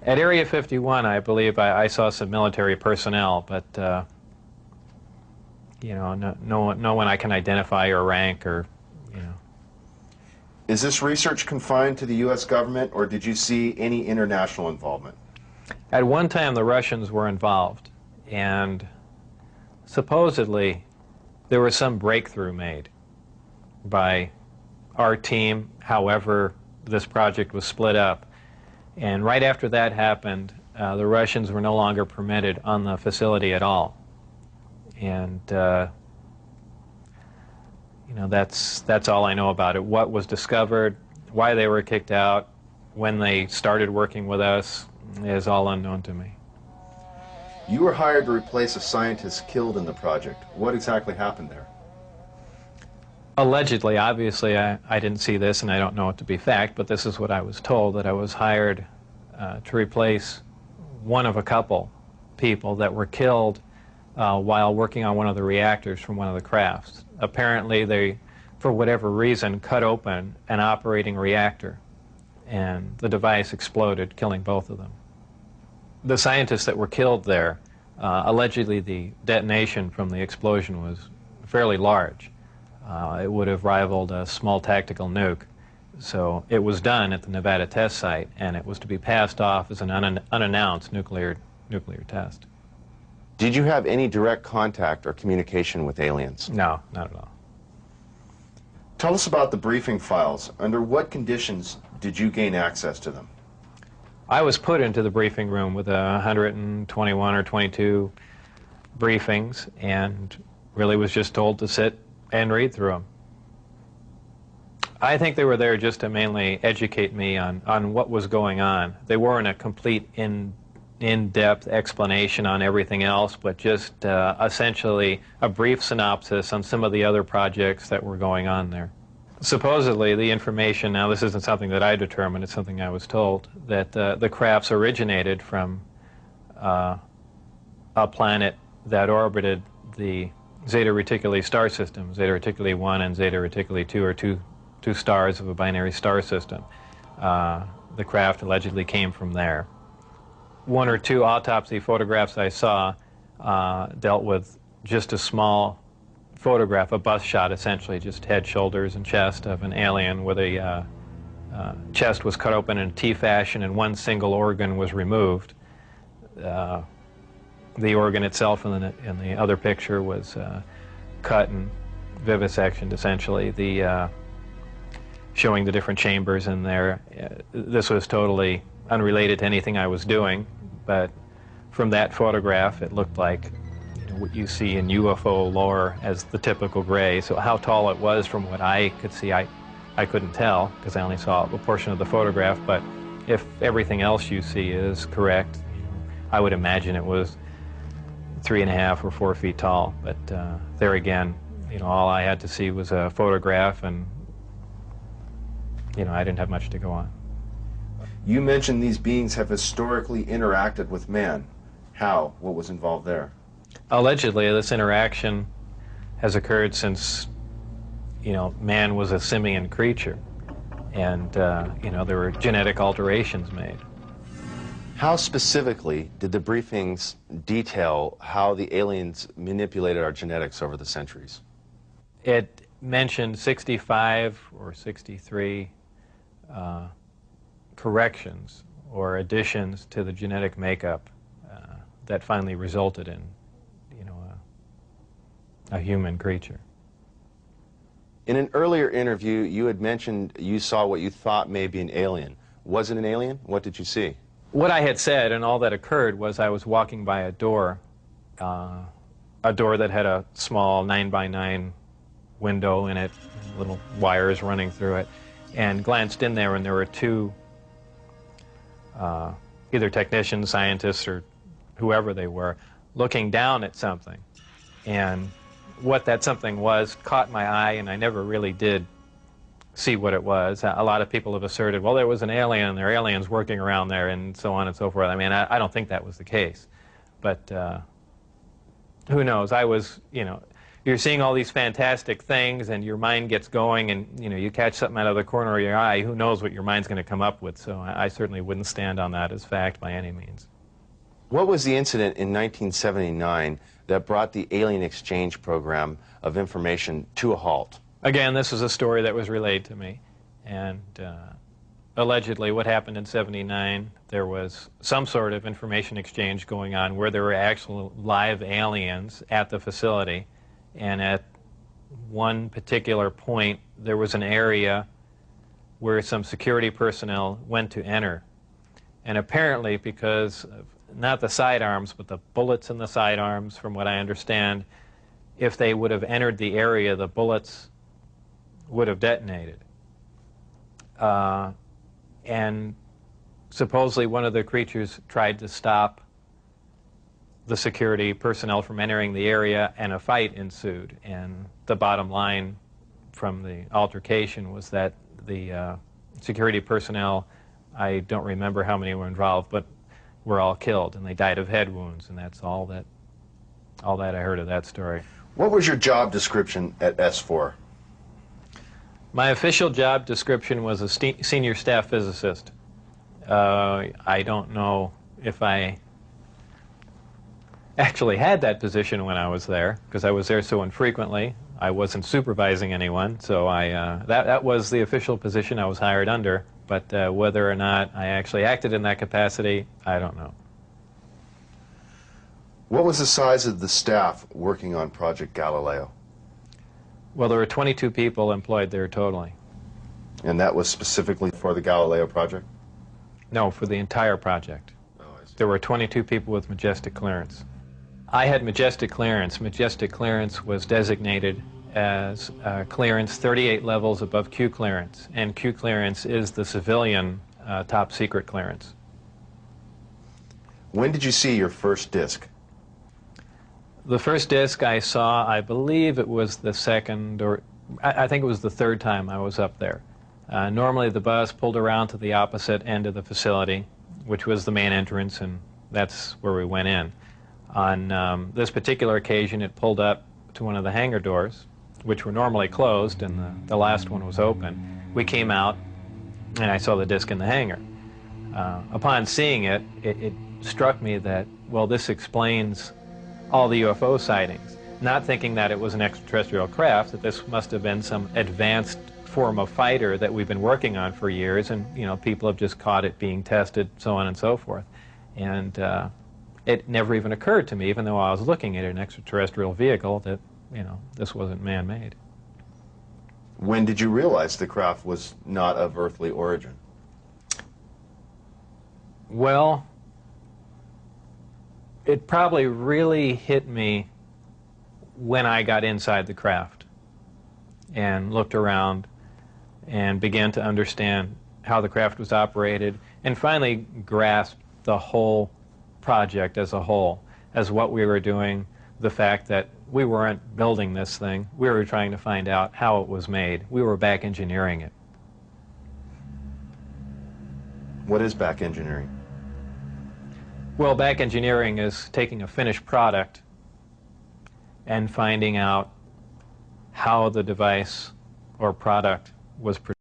At Area 51, I believe I saw some military personnel, but you know, no one I can identify or rank or, you know. Is this research confined to the U.S. government, or did you see any international involvement? At one time, the Russians were involved, and supposedly there was some breakthrough made by our team, however this project was split up. And right after that happened, the Russians were no longer permitted on the facility at all. And you know, that's all I know about it. What was discovered, why they were kicked out, when they started working with us is all unknown to me. You were hired to replace a scientist killed in the project. What exactly happened there? Allegedly, obviously, I didn't see this and I don't know it to be fact, but this is what I was told, that I was hired to replace one of a couple people that were killed while working on one of the reactors from one of the crafts. Apparently, they, for whatever reason, cut open an operating reactor, and the device exploded, killing both of them. The scientists that were killed there, allegedly the detonation from the explosion was fairly large. It would have rivaled a small tactical nuke. So it was done at the Nevada test site, and it was to be passed off as an unannounced nuclear test. Did you have any direct contact or communication with aliens? No, not at all. Tell us about the briefing files. Under what conditions did you gain access to them? I was put into the briefing room with 121 or 22 briefings, and really was just told to sit and read through them. I think they were there just to mainly educate me on what was going on. They weren't a complete in-depth explanation on everything else, but just essentially a brief synopsis on some of the other projects that were going on there. Supposedly, the information, now this isn't something that I determined, it's something I was told, that the crafts originated from a planet that orbited the Zeta Reticuli star system. Zeta Reticuli 1 and Zeta Reticuli 2 are two stars of a binary star system. The craft allegedly came from there. One or two autopsy photographs I saw dealt with just a small photograph, a bust shot essentially, just head, shoulders, and chest of an alien where the chest was cut open in a T fashion and one single organ was removed. The organ itself in the other picture was cut and vivisectioned essentially, showing the different chambers in there. This was totally unrelated to anything I was doing, but from that photograph it looked like what you see in UFO lore as the typical gray. So how tall it was from what I could see, I couldn't tell because I only saw a portion of the photograph, but if everything else you see is correct, I would imagine it was 3.5 or 4 feet tall. But there again, all I had to see was a photograph, and I didn't have much to go on. You mentioned these beings have historically interacted with man. How? What was involved there? Allegedly, this interaction has occurred since, man was a simian creature, and, there were genetic alterations made. How specifically did the briefings detail how the aliens manipulated our genetics over the centuries? It mentioned 65 or 63 corrections or additions to the genetic makeup that finally resulted in a human creature. In an earlier interview, you had mentioned you saw what you thought may be an alien. Was it an alien? What did you see? What I had said and all that occurred was I was walking by a door that had a small 9x9 window in it, little wires running through it, and glanced in there, and there were two either technicians, scientists, or whoever they were, looking down at something. And what that something was caught my eye, and I never really did see what it was. A lot of people have asserted, well, there was an alien, and there are aliens working around there, and so on and so forth. I mean, I don't think that was the case. But who knows? I was, you're seeing all these fantastic things, and your mind gets going, and you catch something out of the corner of your eye. Who knows what your mind's going to come up with? So I certainly wouldn't stand on that as fact by any means. What was the incident in 1979 that brought the alien exchange program of information to a halt? Again, this is a story that was relayed to me, and allegedly what happened in '79, there was some sort of information exchange going on where there were actual live aliens at the facility, and at one particular point there was an area where some security personnel went to enter, and apparently because of not the sidearms but the bullets in the sidearms, from what I understand, if they would have entered the area, the bullets would have detonated. And supposedly one of the creatures tried to stop the security personnel from entering the area, and a fight ensued. And the bottom line from the altercation was that the security personnel, I don't remember how many were involved, but were all killed, and they died of head wounds, and that's all that I heard of that story. What was your job description at S4? My official job description was a senior staff physicist. I don't know if I actually had that position when I was there, because I was there so infrequently. I wasn't supervising anyone, so that was the official position I was hired under. But whether or not I actually acted in that capacity, I don't know. What was the size of the staff working on Project Galileo? Well, there were 22 people employed there totally. And that was specifically for the Galileo project? No, for the entire project. Oh, I see. There were 22 people with majestic clearance. I had majestic clearance. Majestic clearance was designated as clearance 38 levels above Q clearance, and Q clearance is the civilian top secret clearance. When did you see your first disc? The first disc I saw, I believe it was the second, or I think it was the third time I was up there. Normally the bus pulled around to the opposite end of the facility, which was the main entrance, and that's where we went in. On this particular occasion, it pulled up to one of the hangar doors, which were normally closed, and the last one was open. We came out, and I saw the disc in the hangar. Upon seeing it, it struck me that, well, this explains all the UFO sightings, not thinking that it was an extraterrestrial craft, that this must have been some advanced form of fighter that we've been working on for years, and people have just caught it being tested, so on and so forth. And it never even occurred to me, even though I was looking at an extraterrestrial vehicle, that this wasn't man-made. When did you realize the craft was not of earthly origin? Well, it probably really hit me when I got inside the craft and looked around and began to understand how the craft was operated, and finally grasped the whole project as a whole, as what we were doing, the fact that we weren't building this thing, we were trying to find out how it was made. We were back engineering it. What is back engineering? Well, back engineering is taking a finished product and finding out how the device or product was produced.